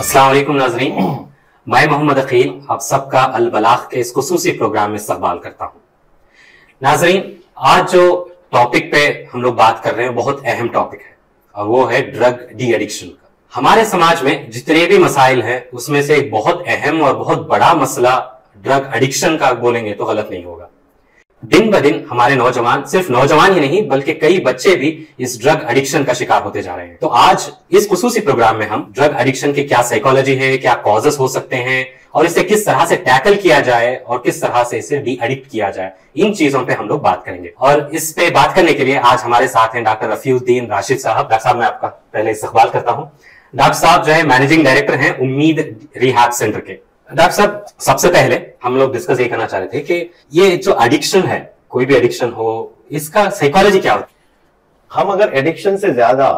अस्सलाम वालेकुम नाज़रीन, मैं मोहम्मद अकील आप सबका अल बलाग के इस खुसूसी प्रोग्राम में इस्तकबाल करता हूँ। नाज़रीन, आज जो टॉपिक पे हम लोग बात कर रहे हैं बहुत अहम टॉपिक है और वो है ड्रग डी एडिक्शन का। हमारे समाज में जितने भी मसाइल हैं उसमें से एक बहुत अहम और बहुत बड़ा मसला ड्रग एडिक्शन का बोलेंगे तो गलत नहीं होगा। दिन ब दिन हमारे नौजवान, सिर्फ नौजवान ही नहीं बल्कि कई बच्चे भी इस ड्रग एडिक्शन का शिकार होते जा रहे हैं। तो आज इस खुसूसी प्रोग्राम में हम ड्रग एडिक्शन की क्या साइकोलॉजी है, क्या कॉजेस हो सकते हैं और इसे किस तरह से टैकल किया जाए और किस तरह से इसे डी एडिक्ट किया जाए, इन चीजों पे हम लोग बात करेंगे। और इस पे बात करने के लिए आज हमारे साथ हैं डॉक्टर रफीउद्दीन राशिद साहब। डॉक्टर साहब, मैं आपका पहले इस्तकबाल करता हूँ। डॉक्टर साहब जो है मैनेजिंग डायरेक्टर हैं उम्मीद रिहैब सेंटर के। डॉक्टर साहब, सबसे पहले हम लोग डिस्कस ये करना चाह रहे थे कि ये जो एडिक्शन है, कोई भी एडिक्शन हो, इसका साइकोलॉजी क्या होती है? हम अगर एडिक्शन से ज्यादा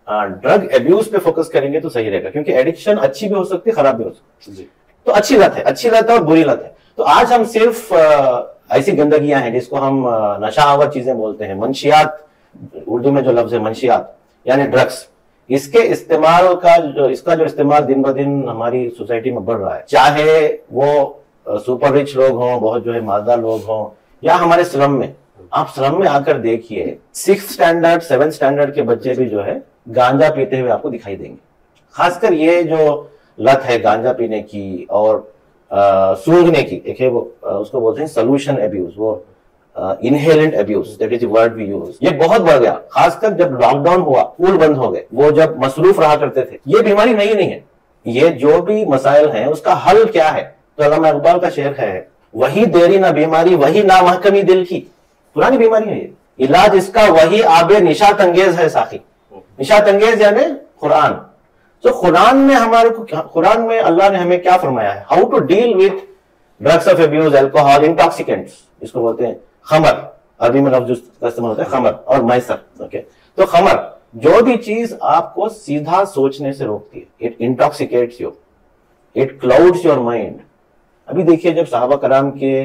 ड्रग एब्यूज पे फोकस करेंगे तो सही रहेगा, क्योंकि एडिक्शन अच्छी भी हो सकती है, खराब भी हो सकती है। तो अच्छी लत है, अच्छी लत है और बुरी लत है। तो आज हम सिर्फ ऐसी गंदगियां हैं जिसको हम नशावर चीजें बोलते हैं, मंशियात, उर्दू में जो लफ्ज है मंशियात यानी ड्रग्स, इसके इस्तेमाल का इसका जो इस्तेमाल दिन ब दिन हमारी सोसाइटी में बढ़ रहा है, चाहे वो सुपर रिच लोग हों, बहुत जो है मालदार लोग हों, या हमारे स्लम में। आप स्लम में आकर देखिए, 6th स्टैंडर्ड 7th स्टैंडर्ड के बच्चे भी जो है गांजा पीते हुए आपको दिखाई देंगे। खासकर ये जो लत है गांजा पीने की और सूंघने की, एक है वो उसको बोलते हैं सोल्यूशन एब्यूज, वो inhalant abuse, that is the word we use. ये बहुत बढ़ गया, खासकर जब लॉकडाउन हुआ, स्कूल बंद हो गए, वो जब मसरूफ रहा करते थे। ये बीमारी नहीं है। ये जो भी मसाइल हैं उसका हल क्या है? तो अल्लामा इकबाल का शेर है, वही देरी ना बीमारी वही ना महकमी दिल की। पुरानी बीमारी है ये, इलाज इसका वही आबे निशात अंगेज है साखी। निशात अंगेज यानी कुरान। तो कुरान में हमारे को, कुरान में अल्लाह ने हमें क्या फरमाया है? How to deal with drugs of abuse, alcohol, intoxicants, इसको बोलते हैं खमर, अरबी में लफ्ज का इस्तेमाल होता है खमर और मैसर। ओके, तो खमर जो भी चीज आपको सीधा सोचने से रोकती है, it intoxicates you, it clouds your mind. अभी देखिए, जब सहाबा कराम के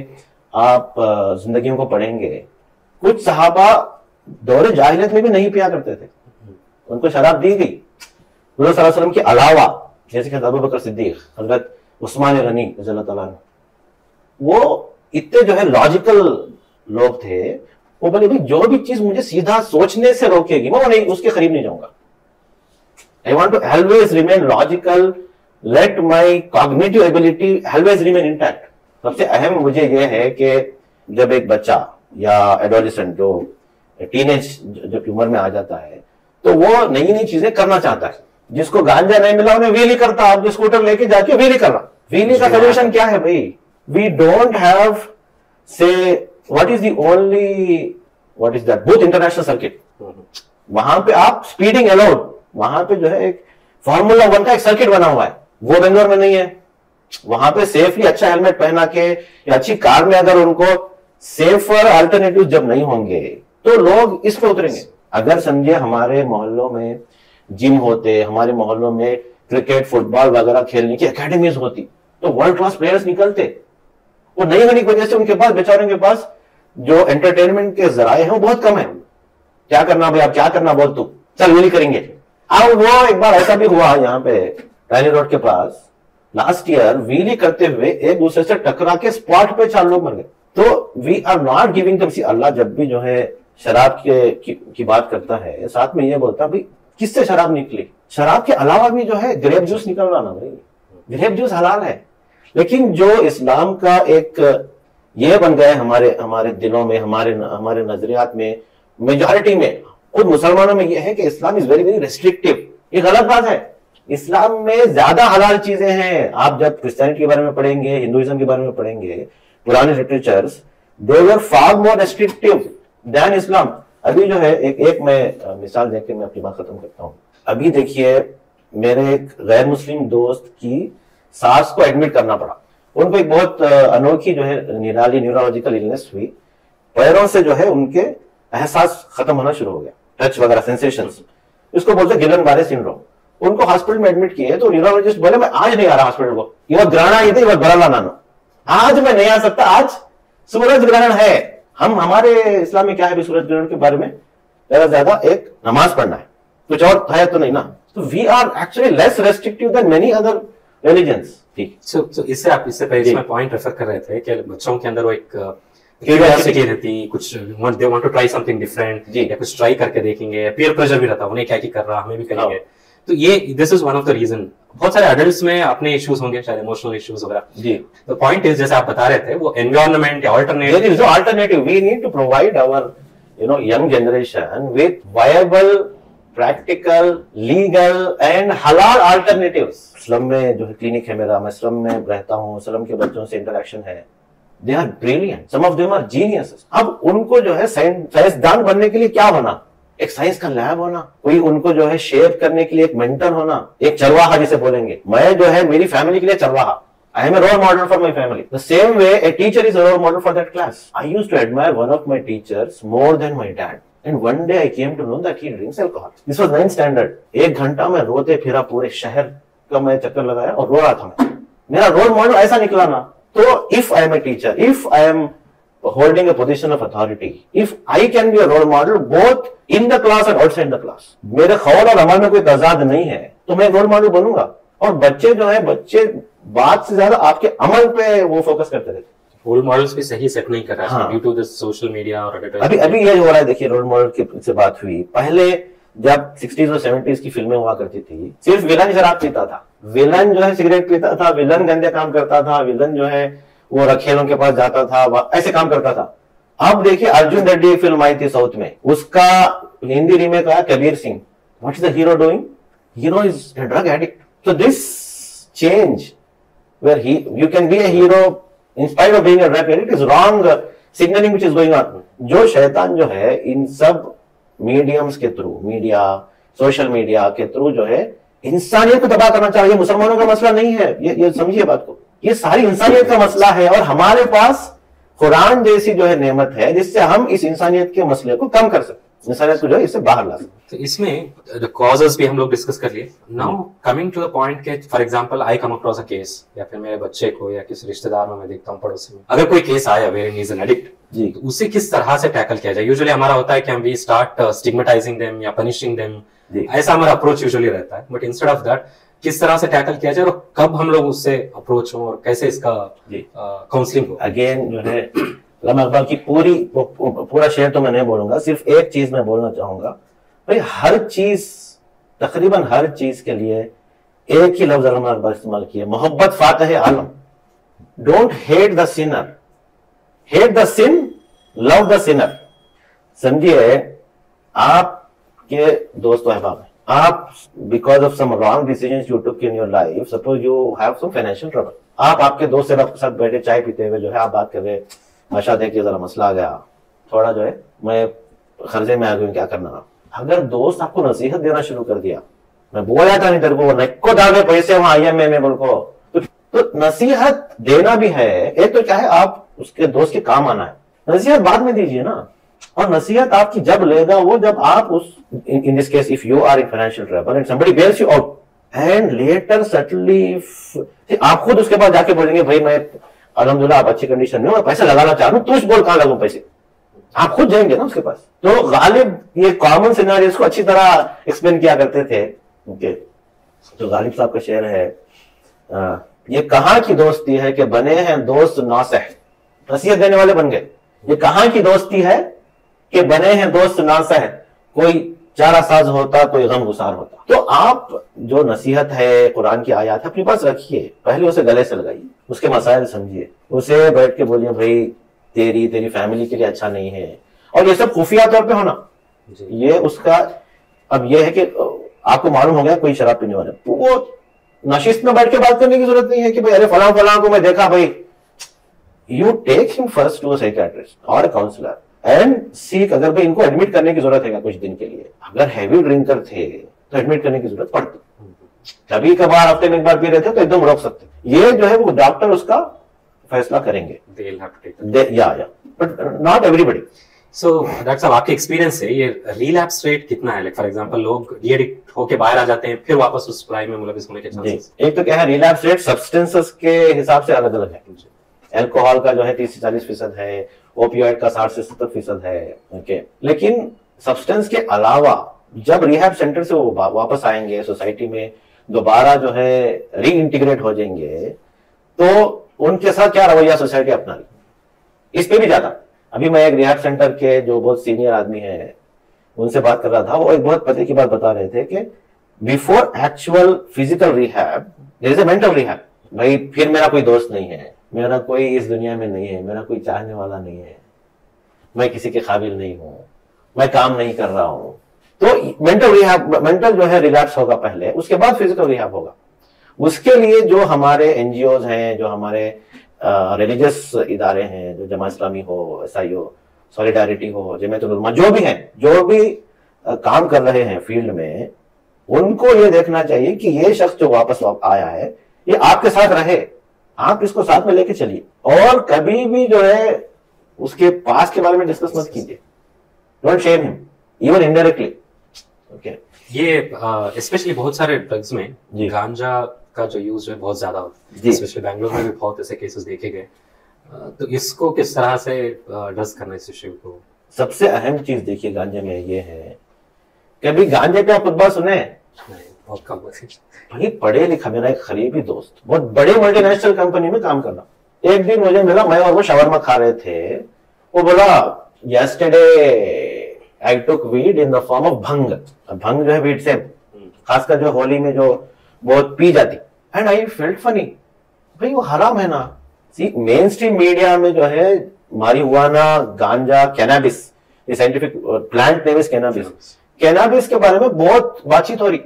आप जिंदगियों को पढ़ेंगे, कुछ सहाबा दौरे जाहिलियत में भी नहीं पिया करते थे, उनको शराब दी गई। हुज़ूर सल्लल्लाहु अलैहि वसल्लम के अलावा जैसे कि अबू बकर सिद्दीक, हजरत उस्मान गनी रज़ियल्लाहु ताला अन्हु, वो इतने जो है लॉजिकल लोग थे। वो बोले, भाई जो भी चीज मुझे सीधा सोचने से रोकेगी मैं नहीं, उसके करीब नहीं जाऊंगा। I want to always remain logical, let my cognitive ability always remain intact. सबसे अहम मुझे यह है कि जब एक बच्चा या एडोलेसेंट जो टीनेज जब उम्र में आ जाता है, तो वो नई नई चीजें करना चाहता है। जिसको गांजा नहीं मिला उन्हें व्हीली करता, आप जो स्कूटर लेके जाके व्हीली कर रहा। व्हीली का सोल्यूशन क्या है भाई? वी डोंट हैव से what is the only, what is that, booth international circuit. वहां पे आप स्पीडिंग अलाउड, वहां पे जो है एक फार्मूला 1 का एक सर्किट बना हुआ है, वो बेंगलोर में नहीं है। वहां पे सेफली अच्छा हेलमेट पहना के या अच्छी कार में अगर उनको सेफर अल्टरनेटिव जब नहीं होंगे तो लोग इस पे उतरेंगे। अगर समझे हमारे मोहल्लों में जिम होते, हमारे मोहल्लों में क्रिकेट फुटबॉल वगैरह खेलने की एकेडमीज होती, तो वर्ल्ड क्लास प्लेयर्स निकलते। वो नहीं होने की वजह से उनके पास, बेचारों के पास जो एंटरटेनमेंट के जराए हैं वो बहुत कम है। क्या करना भाई, आप क्या करना बोल, तू चल व्हीली करेंगे। अब वो एक बार ऐसा भी हुआ यहाँ पे रानी रोड के पास, लास्ट ईयर व्हीली करते हुए एक दूसरे से टकरा के स्पॉट पे 4 लोग मर गए। तो we are not giving them. Allah जब भी जो है शराब की बात करता है, साथ में ये बोलता है भाई किससे शराब निकली? शराब के अलावा भी जो है ग्रेप जूस निकल रहा ना भाई, ग्रेप जूस हलाल है। लेकिन जो इस्लाम का एक ये बन गया है हमारे दिलों में, हमारे नजरियात में, मेजॉरिटी में, खुद मुसलमानों में ये है कि Islam is very very restrictive. ये गलत बात है। इस्लाम में ज्यादा हलाल चीजें हैं। आप जब क्रिश्चियनिटी के बारे में पढ़ेंगे, हिंदुइज्म के बारे में पढ़ेंगे, पुराने लिटरेचर्स, दे वर फार मोर रेस्ट्रिक्टिव देन इस्लाम। अभी जो है एक मैं मिसाल देकर मैं अपनी बात खत्म करता हूँ। अभी देखिए, मेरे एक गैर मुस्लिम दोस्त की सास को एडमिट करना पड़ा। उनको एक बहुत अनोखी जो है निराली न्यूरोलॉजिकल इलनेस हुई। पैरों से जो है उनके एहसास खत्म होना शुरू हो गया, टच वगैरह सेंसेशंस, इसको बोलते हैं गिलन-बारे सिंड्रोम। उनको हॉस्पिटल में एडमिट किए तो न्यूरोलॉजिस्ट बोले, मैं आज नहीं आ रहा हॉस्पिटल को, इवत ग्रहण ये थे, इवत बरला नानो, आज मैं नहीं आ सकता, आज सूरज ग्रहण है। हम हमारे इस्लाम में क्या है सूरज ग्रहण के बारे में, ज्यादा एक नमाज पढ़ना है, कुछ और है तो नहीं ना। तो we are actually less restrictive than many other religions. ठीक, सो इससे पहले इसमें पॉइंट रेफर कर रहे थे कि बच्चों के अंदर वो एक क्यूरियोसिटी रहती, कुछ they want to try something different, या कुछ ट्राई करके देखेंगे, पीयर प्रेशर भी रहता, उन्हें क्या कर रहा, हमें भी करेंगे। तो ये this is one of the reason. बहुत सारे एडल्ट्स में अपने इश्यूज होंगे, शायद इमोशनल इश्यूज वगैरह। जी, द पॉइंट इज, जैसे आप बता रहे थे, वो एनवायरनमेंट या there is no alternative. We need to provide our young generation with viable, practical, legal and halal alternatives. स्लम में जो है क्लिनिक है मेरा, मैं स्लम में रहता हूँ, स्लम के बच्चों से इंटरेक्शन है। They are brilliant. Some of them are geniuses. अब उनको जो है साइंसदान बनने के लिए क्या होना? एक साइंस का लैब होना, कोई उनको जो है शेप करने के लिए एक मेंटर होना, एक चरवाहा जिसे बोलेंगे। मैं जो है मेरी फैमिली के लिए चरवाहा। I am a role model for my family. The same way, a teacher is a role model for that class. I used to admire one of my teachers more than my dad. And one day I came to know that he drinks alcohol. This was 9th standard. 1 घंटा में रोते फिरा, पूरे शहर का मैं चक्कर लगाया और रो रहा था मैं। मेरा रोल मॉडल ऐसा निकला ना। तो if I am a teacher, if I am holding a position of authority, if I can be a role model both in the class and outside the class, मेरे खौल और अमल में कोई तजाद नहीं है, तो मैं रोल मॉडल बनूंगा। और बच्चे जो है, बच्चे बात से ज्यादा आपके अमल पे वो फोकस करते रहते। रोल मॉडल्स भी सही सेट नहीं कर रहा है due to this social media और एडवर्टाइजमेंट। अभी ये हो रहा है, देखिए रोल मॉडल की से बात हुई। पहले जब 60s और 70s की फिल्में हुआ करती थी, सिर्फ विलन शराब पीता था, विलन जो है सिगरेट पीता था, विलन गंदे काम करता था, विलन जो है वो रखेलों के पास जाता था, ऐसे काम करता था। अब देखिए अर्जुन रेड्डी एक फिल्म आई थी साउथ में, उसका हिंदी रीमेक आया Kabir Singh. What is the hero doing? Hero is a drug addict. So this change where you can be a hero in spite of being a drug addict is wrong signaling which is going on. जो शैतान जो है इन सब mediums के through, media, social media के through जो है इंसानियत को तबाह करना चाहिए। मुसलमानों का मसला नहीं है, ये समझिए बात को, ये सारी इंसानियत का मसला है। और हमारे पास कुरान जैसी जो है नेमत है जिससे हम इस इंसानियत के मसले को कम कर सकते, इंसानियत को जो है इससे बाहर ला सकते। तो इसमें कॉजेस भी हम लोग डिस्कस कर लिए। Now coming to the point के for example I come across a case, या फिर मेरे बच्चे को या किसी रिश्तेदार में मैं देखता हूँ, पड़ोसी में अगर कोई केस आया where he is an addict, तो उसे किस तरह से टैकल किया जाए? यूजुअली हमारा होता है कि हम वी स्टार्ट स्टिग्मेटाइजिंग देम या पनिशिंग देम, ऐसा हमारा अप्रोच यूजुअली रहता है। बट इंस्टेड ऑफ दैट किस तरह से टैकल किया जाए और कब हम लोग उससे अप्रोच हो और कैसे इसका काउंसलिंग हो? अगेन जो है अल्लामा इकबाल की पूरा शेर तो मैं नहीं बोलूंगा, सिर्फ एक चीज मैं बोलना चाहूंगा भाई, हर चीज, तकरीबन हर चीज के लिए एक ही लफ्ज अल्लामा इकबाल इस्तेमाल किया, मोहब्बत फातिह आलम। Don't hate the sinner, hate the sin, love the sinner. समझिए आपके दोस्त अहबाब हैं, आप because of some wrong decisions you took in your life, suppose you have some financial trouble, आप आपके दोस्त से आपके साथ बैठे चाय पीते हुए जो है आप बात कर रहे, आशा देखिए जरा मसला आ गया, थोड़ा जो है मैं खर्चे में आ गई, क्या करना। अगर दोस्त आपको नसीहत देना शुरू कर दिया, मैं बोला था नहीं तेरे को नक्को डाले पैसे वहां IMA में बोल को, तो नसीहत देना भी है एक, तो क्या है आप उसके दोस्त के काम आना है, नसीहत बाद में दीजिए ना। और नसीहत आपकी जब लेगा वो जब आप उस in this case if you are in financial trouble and somebody bails you out and later suddenly आप खुद उसके पास जाके बोलेंगे भाई मैं अल्हम्दुलिल्लाह आप अच्छी कंडीशन में, मैं पैसे लगाना चाह रहा हूं, तू बोल कहां लगूं पैसे, आप खुद जाएंगे ना उसके पास। तो गालिब ये कॉमन सिनेरियोस को अच्छी तरह एक्सप्लेन किया करते थे। ओके, तो गालिब साहब का शेर है, ये कहां की दोस्ती है कि बने हैं दोस्त नासह, नसीहत देने वाले बन गए। ये कहां की दोस्ती है कि बने हैं दोस्त नासह, कोई चारा साज होता कोई गम गुसार होता। तो आप जो नसीहत है, कुरान की आयत है, अपने पास रखिए, पहले उसे गले से लगाइए, उसके मसाइल समझिए, उसे बैठ के बोलिए भाई तेरी फैमिली के लिए अच्छा नहीं है। और ये सब खुफिया तौर पे होना, ये उसका अब ये है कि आपको मालूम हो गया कोई शराब पीने वाला, तो वो नशिस्त में बैठ के बात करने की जरूरत नहीं है कि भाई अरे फलां फलां को मैं देखा भाई। You take him first to a psychiatrist और अ काउंसलर एंड सीक, अगर भाई इनको एडमिट करने की जरूरत है कुछ दिन के लिए, अगर हैवी ड्रिंकर थे तो एडमिट करने की जरूरत पड़ती, कभी कभार हफ्ते में एक बार पी रहे थे तो एकदम रोक सकते, ये जो है वो डॉक्टर उसका फैसला करेंगे, but not everybody. So doctor साहब आपके एक्सपीरियंस से ये रिलैप्स रेट कितना है? लाइक फॉर एग्जांपल लोग डी-एडिक्ट होके बाहर आ जाते हैं फिर वापस उस क्राइम में मुलविस होने के चांसेस? एक तो क्या है, रिलैप्स रेट सब्सटेंसेस के हिसाब से अलग अलग है। अल्कोहल का जो है 30 से 40% है, ओपियोइड का 60 से 70% है। ओके, लेकिन सब्सटेंस के अलावा जब रिहैब सेंटर से वो वापस आएंगे सोसाइटी में, दोबारा जो है री इंटीग्रेट हो जाएंगे, तो उनके साथ क्या रवैया सोसाइटी अपना रही, इस पे भी ज्यादा। अभी मैं एक रिहैब सेंटर के जो बहुत सीनियर आदमी है उनसे बात कर रहा था, वो एक बहुत पते की बात बता रहे थे कि before actual physical rehab there is a mental rehab. भाई फिर मेरा कोई दोस्त नहीं है, मेरा कोई इस दुनिया में नहीं है, मेरा कोई चाहने वाला नहीं है, मैं किसी के काबिल नहीं हूं, मैं काम नहीं कर रहा हूं। तो मेंटल रिहैब, मेंटल जो है रिलैक्स होगा पहले, उसके बाद फिजिकल रिहैब होगा। उसके लिए जो हमारे एनजीओज हैं, जो हमारे रिलीजियस इदारे हैं, जो जमात इस्लामी हो, एसआई हो, सॉलिडारिटी हो, जमातुल उलमा, जो भी हैं, जो भी काम कर रहे हैं फील्ड में, उनको ये देखना चाहिए कि ये शख्स जो वापस आया है ये आपके साथ रहे, आप इसको साथ में लेके चलिए, और कभी भी जो है उसके पास के बारे में डिस्कस मत कीजिए। Don't shame him even indirectly. Okay, ये स्पेशली बहुत सारे ड्रग्स में गांजा का जो यूज है बहुत ज्यादा होता है, स्पेशली बैंगलोर में भी बहुत ऐसे केसेस देखे गए। तो इसको किस तरह से एड्रेस करना इस इश्यू को? सबसे अहम चीज देखिए गांजे में ये है, कभी गांजे पे आप खुतबा सुने? बहुत कम। भाई पढ़े लिखा, मेरा एक करीबी दोस्त बहुत बड़े मल्टीनेशनल कंपनी में काम कर रहा, एक दिन मुझे मिला, मैं और वो शवरमा खा रहे थे, वो बोला yesterday I took weed in the form of भंग। भंग जो है वीड से, खासकर जो होली में जो बहुत पी जाती, एंड आई फेल्ट फनी, भाई वो हराम है ना। सी मेन स्ट्रीम मीडिया में जो है मारिजुआना, गांजा, कैनाबिस, ये scientific plant name is cannabis, cannabis के बारे में बहुत बातचीत हो रही।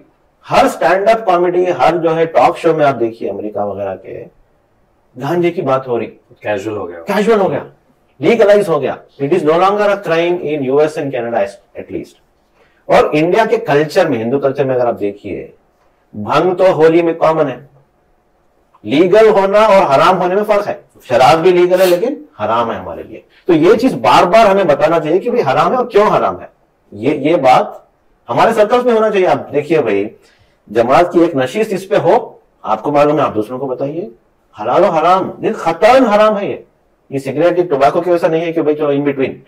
हर स्टैंड अप कॉमेडी, हर जो है टॉक शो में आप देखिए अमेरिका वगैरह के, गांजे की बात हो रही। कैजुअल हो गया, कैजुअल हो गया, लीगलाइज हो गया। It is no longer a crime in US and Canada at least. और इंडिया के कल्चर में, हिंदू कल्चर में अगर आप देखिए, भंग तो होली में कॉमन है। लीगल होना और हराम होने में फर्क है। शराब भी लीगल है लेकिन हराम है हमारे लिए। तो ये चीज बार बार हमें बताना चाहिए कि भाई हराम है और क्यों हराम है। ये बात हमारे सर्कल्स में होना चाहिए। आप देखिए भाई, जमात की एक नशीस इस पे हो, आपको मालूम है, आप दूसरों को बताइए। हलाल और हराम, खतरन हराम है ये सिगरेट, ये टोबैको की वजह नहीं है कि भाई चलो इन बिटवीन,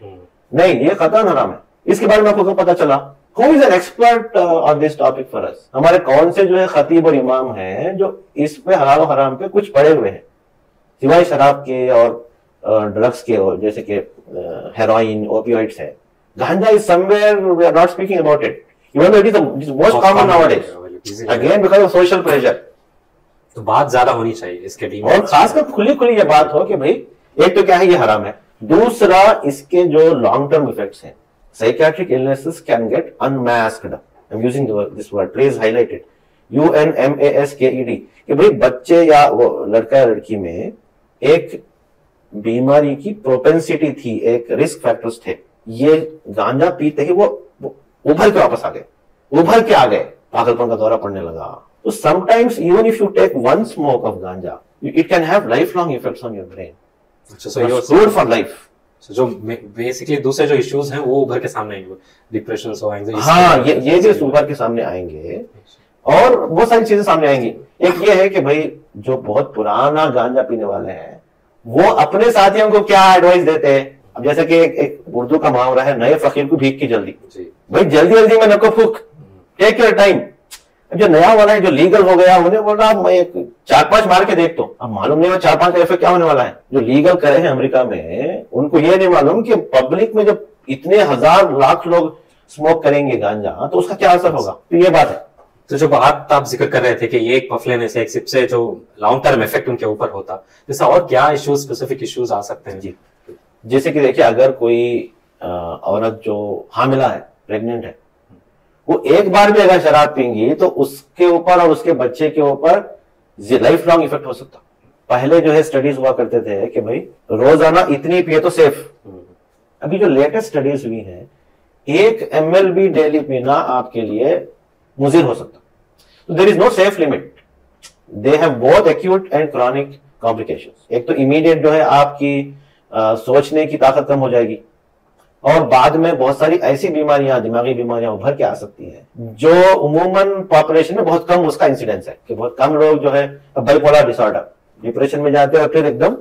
नहीं, ये खतरन हराम है। इसके बारे में आपको पता चला? Who is an expert on this topic for us? हमारे कौन से जो है खतीब और इमाम हैं जो इस पे हलाल और हराम पे कुछ पढ़े हुए हैं, सिवाय शराब के और ड्रग्स के, और जैसे कि हेरोइन, ओपियोइड्स है। गांजा is somewhere we are not speaking about it, even though it is most common nowadays, again because of social pressure। तो बात ज्यादा होनी चाहिए इसके लिए, और खासकर खुली खुली ये बात हो कि भाई एक तो क्या है, ये हराम है, दूसरा इसके जो लॉन्ग टर्म इफेक्ट्स हैं, psychiatric illnesses can get unmasked. I'm using this word, please highlight it, UNMASKED, कि भाई बच्चे या वो लड़का या लड़की में एक बीमारी की प्रोपेंसिटी थी, एक रिस्क फैक्टर्स थे, ये गांजा पीते ही वो उभर के वापस आ गए, उभर के आ गए, पागलपन का दौरा पड़ने लगा। तो sometimes even if you take one smoke of ganja, it can have lifelong effects on your brain. So you're good for life. जो बेसिकली दूसरे जो इश्यूज हैं वो उभर के सामने आएंगे, डिप्रेशन हो, एंजाइटी, हाँ, ये भी उभर के सामने आएंगे और बहुत सारी चीजें सामने आएंगी। एक ये है कि भाई जो बहुत पुराना गांजा पीने वाले हैं वो अपने साथियों को क्या एडवाइस देते हैं। अब जैसे कि एक उर्दू का मुहावरा है, नए फकीर को भीख की जल्दी। भाई जल्दी जल्दी में नको फूक, टेक योर टाइम। जो नया वाला है, जो लीगल हो गया, उन्हें बोल रहा मैं 4-5 मार के देखता हूँ। अब मालूम नहीं 4-5 का इफेक्ट क्या होने वाला है। जो लीगल करे हैं अमेरिका में, उनको ये नहीं मालूम कि पब्लिक में जब इतने 1000 लाख लोग स्मोक करेंगे गांजा, तो उसका क्या असर होगा। तो ये बात है। तो जो बात आप जिक्र कर रहे थे कि ये एक पफ लेने से, एक सिप से जो लॉन्ग टर्म इफेक्ट उनके ऊपर होता, जैसा और क्या इश्यूज, स्पेसिफिक इश्यूज आ सकते हैं? जी, जैसे कि देखिए, अगर कोई औरत जो हामिला है, प्रेग्नेंट है, वो एक बार भी अगर शराब पीएंगी तो उसके ऊपर और उसके बच्चे के ऊपर लाइफ लॉन्ग इफेक्ट हो सकता। पहले जो है स्टडीज हुआ करते थे कि भाई रोजाना इतनी पिए तो सेफ। अभी जो लेटेस्ट स्टडीज हुई है, 1 ml भी डेली पीना आपके लिए मुजिर हो सकता। तो there is no safe limit. They have both acute and chronic complications. एक तो इमीडिएट जो है आपकी सोचने की ताकत कम हो जाएगी, और बाद में बहुत सारी ऐसी बीमारियां, दिमागी बीमारियां उभर के आ सकती हैं जो उमूमन पॉपुलेशन में बहुत कम उसका इंसिडेंस है, कि बहुत कम लोग जो है बाइपोलर डिसऑर्डर, डिप्रेशन में जाते हैं और फिर एकदम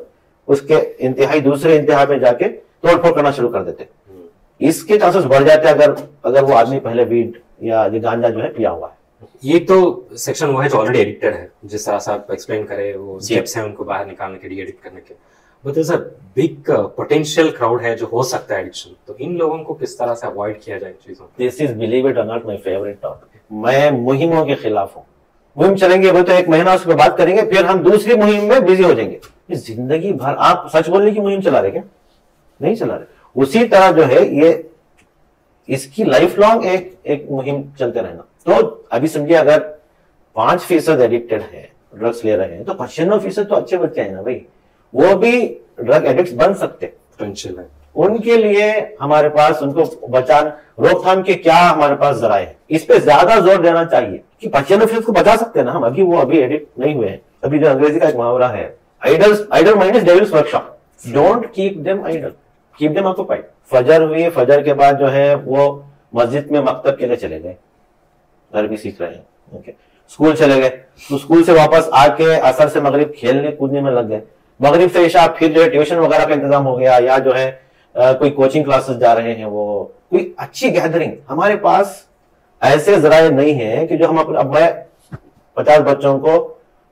उसके इंतहाई दूसरे इंतहा में जाके तोड़फोड़ करना शुरू कर देते हैं। इसके चांसेस बढ़ जाते हैं अगर वो आदमी पहले वीड या ये गांजा जो है पिया हुआ है। ये तो सेक्शन वो है जो ऑलरेडी एडिक्टेड है, जिस तरह से आप एक्सप्लेन करे वो स्टेप्स हैं उनको बाहर निकालने के, डी एडिक्ट करने के, but is a big potential crowd है जो हो सकता है एडिक्शन, तो इन लोगों को किस तरह से अवॉइड किया जाए चीजों। दिस इज बिलीव इट और नॉट माय फेवरेट टॉपिक। मैं मुहिमों के खिलाफ हूँ। मुहिम चलेंगे वो तो एक महीना उस पर बात करेंगे, फिर हम दूसरी मुहिम में बिजी हो जाएंगे। जिंदगी भर आप सच बोलने की मुहिम चला रहे क्या? नहीं चला रहे। उसी तरह जो है ये इसकी लाइफ लॉन्ग एक मुहिम चलते रहना। तो अभी समझिए अगर 5% एडिक्टेड है, ड्रग्स ले रहे हैं, तो 95% तो अच्छे बच्चे हैं ना भाई, वो भी ड्रग एडिक्ट्स बन सकते पोटेंशियल है। उनके लिए हमारे पास उनको बचान रोकथाम के क्या हमारे पास जराए हैं, इस पे ज्यादा जोर देना चाहिए कि 95% को बचा सकते हैं ना हम। वो अभी एडिक्ट नहीं हुए हैं। अभी जो अंग्रेजी का एक मुहावरा है, idle mind is devil's workshop, don't keep them idle, keep them occupied. फजर हुई, फजर के बाद जो है वो मस्जिद में मकतब के लिए चले गए, अरबी सीख रहे हैं, ओके, स्कूल चले गए, तो स्कूल से वापस आके असर से मगरिब खेलने कूदने में लग गए, मगरिब से इशा फिर जो है ट्यूशन वगैरह का इंतजाम हो गया, या जो है कोई कोचिंग क्लासेस जा रहे हैं, वो कोई अच्छी गैदरिंग। हमारे पास ऐसे जराए नहीं है कि जो हम अब मैं 50 बच्चों को,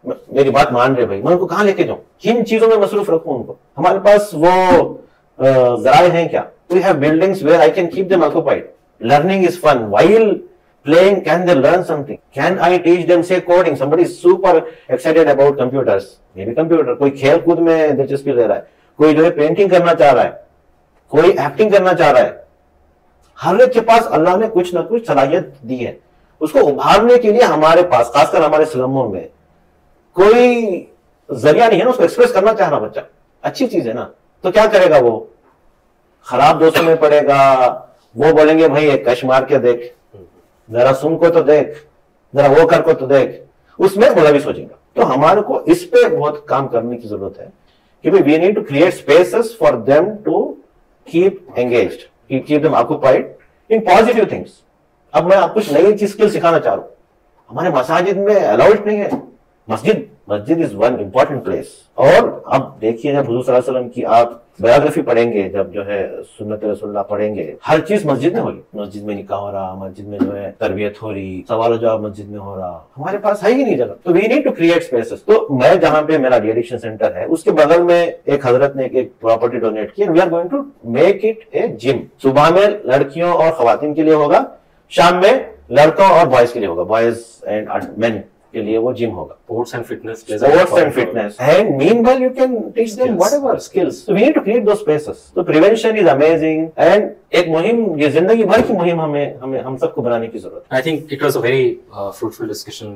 मेरी बात मान रहे भाई, मैं उनको कहाँ लेके जाऊं, किन चीजों में मसरूफ रखूं उनको? हमारे पास वो जराए हैं क्या? We have buildings where I can keep them occupied, learning is fun, while playing can they learn something, can I teach them say coding, somebody is super excited about computers, maybe computer, कोई खेल कूद में दिलचस्पी ले रहा है, कोई जो है पेंटिंग करना चाह रहा है, कोई एक्टिंग करना चाह रहा है। हर एक के पास अल्लाह ने कुछ ना कुछ सलाहियत दी है, उसको उभारने के लिए हमारे पास, खासकर हमारे स्लमों में, कोई जरिया नहीं है ना उसको एक्सप्रेस करना चाह रहा बच्चा। अच्छी चीज है ना, तो क्या करेगा वो? खराब दोस्तों में पड़ेगा, वो बोलेंगे भाई एक कश मार के देख, जरा सुन को तो देख, जरा वो कर को तो देख, उसमें बुरा भी सोचेगा। तो हमारे को इस पे बहुत काम करने की जरूरत है कि we need to create spaces for them to keep engaged, keep them occupied in positive things. अब मैं आपको कुछ नई चीज स्किल सिखाना चाह रहा हूं, हमारे मसाजिद में अलाउड नहीं है। मस्जिद इज वन इंपॉर्टेंट प्लेस। और अब देखिए जब हुजूर सल्लल्लाहु अलैहि वसल्लम की आप बायोग्राफी पढ़ेंगे, जब जो है सुन्नत रसूलुल्लाह पढ़ेंगे, हर चीज मस्जिद में होगी। मस्जिद में निकाह हो रहा, मस्जिद में जो है तरबियत हो रही, सवाल जवाब मस्जिद में हो रहा। हमारे पास है ही नहीं जगह, तो we need to create spaces. तो मैं जहां पे मेरा एडिक्शन सेंटर है, उसके बगल में एक हजरत ने एक प्रॉपर्टी डोनेट की, we are going to make it a gym. सुबह में लड़कियों और खवातीन के लिए होगा, शाम में लड़कों और बॉयज के लिए होगा, बॉयज एंड मेन के लिए वो जिम होगा। Sports and fitness and meanwhile you can teach them whatever skills. So we need to create those spaces. So prevention is amazing and एक मुहिम, ये जिंदगी भर की मुहिम हमें हम सबको बनाने की जरूरत है। I think it was a very fruitful discussion.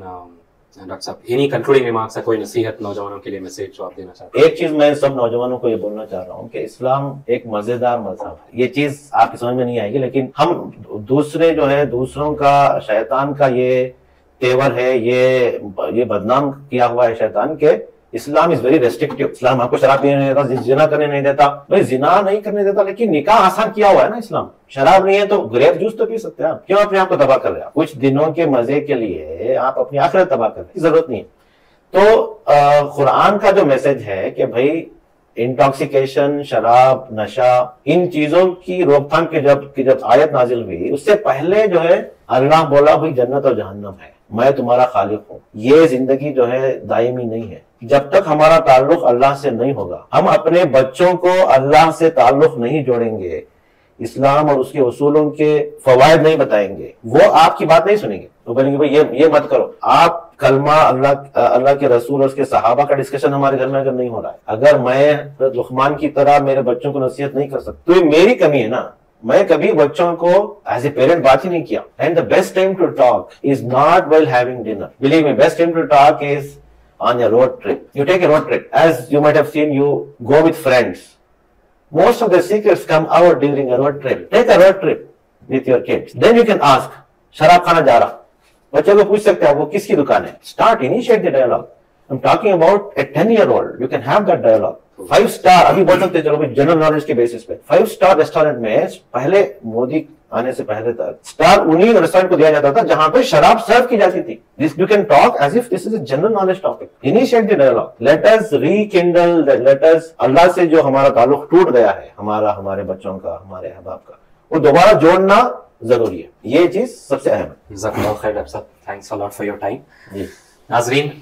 Doctor साहब, any concluding remarks, कोई नसीहत नौजवानों के लिए, मैसेज जो आप देना चाहते हैं? एक चीज मैं सब नौजवानों को ये बोलना चाह रहा हूँ कि इस्लाम एक मजेदार मजहब है। ये चीज आपकी समझ में नहीं आएगी, लेकिन हम दूसरे जो है, दूसरों का, शैतान का ये तेवर है, ये बदनाम किया हुआ है शैतान के। Islam is very restrictive. इस्लाम आपको शराब पीने नहीं देता, जिना करने नहीं देता, भाई जिना नहीं करने देता, लेकिन निकाह आसान किया हुआ है ना इस्लाम। शराब नहीं है तो ग्रेप जूस तो पी सकते हैं आप, क्यों अपने आप को तबाह कर रहे हैं? कुछ दिनों के मजे के लिए आप अपनी आखिरत तबाह कर रहे हैं, जरूरत नहीं है। तो कुरान का जो मैसेज है कि भाई इंटॉक्सिकेशन, शराब, नशा, इन चीजों की रोकथाम की जब आयत नाजिल हुई, उससे पहले जो है अल्लाह बोला भाई जन्नत और जहन्नम है, मैं तुम्हारा खालिक हूँ। ये जिंदगी जो है दायमी नहीं है। जब तक हमारा ताल्लुक अल्लाह से नहीं होगा, हम अपने बच्चों को अल्लाह से ताल्लुक नहीं जोड़ेंगे, इस्लाम और उसके उसूलों के फवायद नहीं बताएंगे, वो आपकी बात नहीं सुनेंगे। तो बोलेंगे भाई ये मत करो। आप कलमा, अल्लाह के रसूल और उसके सहाबा का डिस्कशन हमारे घर में अगर नहीं हो रहा है, अगर मैं लुकमान की तरह मेरे बच्चों को नसीहत नहीं कर सकता, तो ये मेरी कमी है ना। मैं कभी बच्चों को एज ए पेरेंट बात ही नहीं किया। And the best time to talk is not while having dinner, believe me, best time to talk is on a road trip. You take a road trip, as you might have seen, you go with friends. Most of the secrets come out during a road trip. Take a road trip with your kids. Then you can ask, शराब खाना जा रहा, बच्चे को पूछ सकते हैं वो किसकी दुकान है? Start, initiate the dialogue. I'm talking about a 10-year-old. You can have that dialogue. 5 star अभी बोल सकते, चलो भाई जनरल नॉलेज के बेसिस पे 5 स्टार रेस्टोरेंट में पहले मोदी आने से पहले तक स्टार उन्हीं रेस्टोरेंट को दिया जाता था जहां पे शराब सर्व की जाती थी। This you can talk as if this is a general knowledge topic. Initiate the dialogue, let us rekindle, let us, Allah से जो हमारा ताल्लुक टूट गया है, हमारे बच्चों का, हमारे अहबाब का, वो दोबारा जोड़ना जरूरी है, ये चीज सबसे अहम है। जज़ाकल्लाह खैर डॉक्टर साहब, thanks a lot for your time. जी नाजरीन,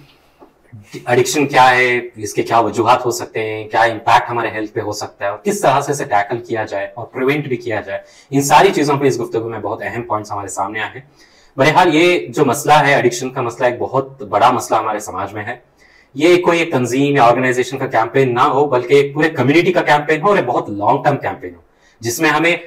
एडिक्शन क्या है, इसके क्या वजूहात हो सकते हैं, क्या इम्पैक्ट हमारे हेल्थ पे हो सकता है और किस तरह से इसे टैकल किया जाए और प्रिवेंट भी किया जाए, इन सारी चीजों पे इस गुफ्तगू में बहुत अहम पॉइंट्स हमारे सामने आए हैं। बहरहाल ये जो मसला है एडिक्शन का मसला, एक बहुत बड़ा मसला हमारे समाज में है। ये कोई एक तंजीम या ऑर्गेनाइजेशन का कैंपेन ना हो, बल्कि एक पूरे कम्युनिटी का कैंपेन हो और एक बहुत लॉन्ग टर्म कैंपेन हो, जिसमें हमें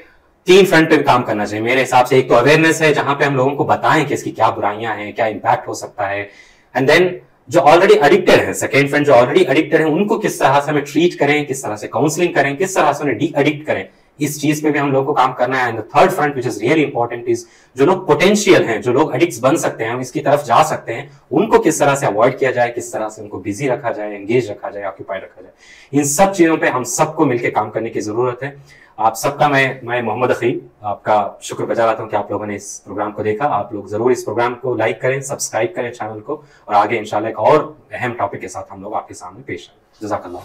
3 फ्रंट पे काम करना चाहिए मेरे हिसाब से। एक तो अवेयरनेस है, जहां पे हम लोगों को बताएं कि इसकी क्या बुराइयां हैं, क्या इंपैक्ट हो सकता है। एंड देन जो ऑलरेडी एडिक्टेड है, सेकेंड फ्रंट जो ऑलरेडी एडिक्टेड है, उनको किस तरह से हमें ट्रीट करें, किस तरह से काउंसलिंग करें, किस तरह से उन्हें डी एडिक्ट करें, इस चीज पे भी हम लोग को काम करना है। And the third front which is really important is जो लोग पोटेंशियल हैं, जो लोग एडिक्ट्स बन सकते हैं, इसकी तरफ जा सकते हैं, उनको किस तरह से अवॉइड किया जाए, किस तरह से उनको बिजी रखा जाए, एंगेज रखा जाए, ऑक्यूपाइड रखा जाए। इन सब चीजों पे हम सबको मिलकर काम करने की जरूरत है। आप सबका मैं मोहम्मद अकील आपका शुक्र बजा रहा हूं कि आप लोगों ने इस प्रोग्राम को देखा। आप लोग जरूर इस प्रोग्राम को लाइक करें, सब्सक्राइब करें चैनल को, और आगे इंशाल्लाह एक और अहम टॉपिक के साथ हम लोग आपके सामने पेश आए। जज़ाकल्लाह।